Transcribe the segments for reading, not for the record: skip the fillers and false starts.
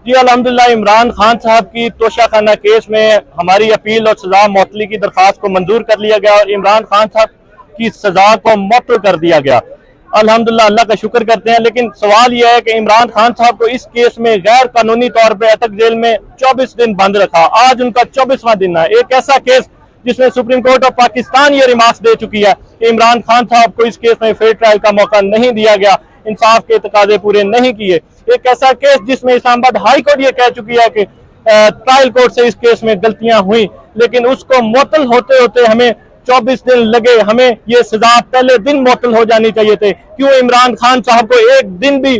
जी अल्हम्दुलिल्लाह इमरान खान साहब की तोशाखाना केस में हमारी अपील और सजा मअतली की दरख्वास्त को मंजूर कर लिया गया और इमरान खान साहब की सजा को मअतल कर दिया गया। अल्हम्दुलिल्लाह अल्लाह का शुक्र करते हैं। लेकिन सवाल यह है कि इमरान खान साहब को इस केस में गैर कानूनी तौर पर अटक जेल में 24 दिन बंद रखा। आज उनका 24वां दिन है। एक ऐसा केस जिसमें सुप्रीम कोर्ट ऑफ पाकिस्तान ये रिमार्क्स दे चुकी है कि इमरान खान साहब को इस केस में फेयर ट्रायल का मौका नहीं दिया गया, इंसाफ के तकाजे पूरे नहीं किए। एक ऐसा केस जिसमें इस्लामाबाद हाई कोर्ट ये कह चुकी है कि ट्रायल कोर्ट से इस केस में गलतियां हुई, लेकिन उसको मुअत्तल होते होते हमें 24 दिन लगे। हमें ये सजा पहले दिन मुअत्तल हो जानी चाहिए थे। क्यों इमरान खान साहब को एक दिन भी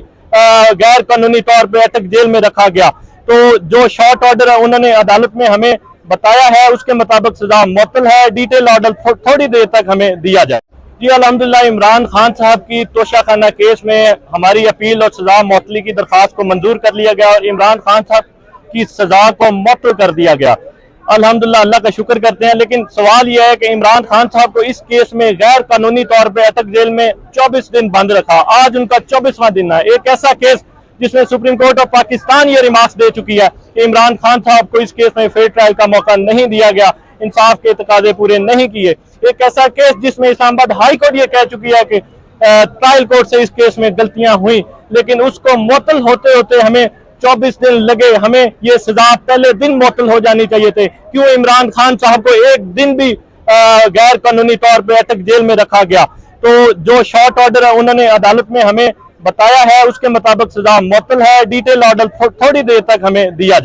गैर कानूनी तौर पर अटक जेल में रखा गया? तो जो शॉर्ट ऑर्डर है उन्होंने अदालत में हमें बताया है, उसके मुताबिक सजा मुअत्तल है। डिटेल ऑर्डर थोड़ी देर तक हमें दिया जाए। जी अल्हम्दुलिल्लाह इमरान खान साहब की तोशाखाना केस में हमारी अपील और सजा मअतली की दरख्वास्त को मंजूर कर लिया गया और इमरान खान साहब की सजा को मुअत्तल कर दिया गया। अल्हम्दुलिल्लाह अल्लाह का शुक्र करते हैं। लेकिन सवाल यह है कि इमरान खान साहब को इस केस में गैर कानूनी तौर पर अटक जेल में 24 दिन बंद रखा। आज उनका 24वां दिन है। एक ऐसा केस जिसमें सुप्रीम कोर्ट ऑफ पाकिस्तान ये रिमार्क्स दे चुकी है कि इमरान खान साहब को इस केस में फेयर ट्रायल का मौका नहीं दिया गया, इंसाफ के तकाजे पूरे नहीं किए। एक ऐसा केस जिसमें इस्लामाबाद हाई कोर्ट ये कह चुकी है कि ट्रायल कोर्ट से इस केस में गलतियां हुई, लेकिन उसको मुअत्तल होते होते हमें 24 दिन लगे। हमें ये सजा पहले दिन मुअत्तल हो जानी चाहिए थे। क्यों इमरान खान साहब को एक दिन भी गैर कानूनी तौर पर अटक जेल में रखा गया? तो जो शॉर्ट ऑर्डर है उन्होंने अदालत में हमें बताया है, उसके मुताबिक सजा मुअत्तल है। डिटेल ऑर्डर थोड़ी देर तक हमें दिया जाए।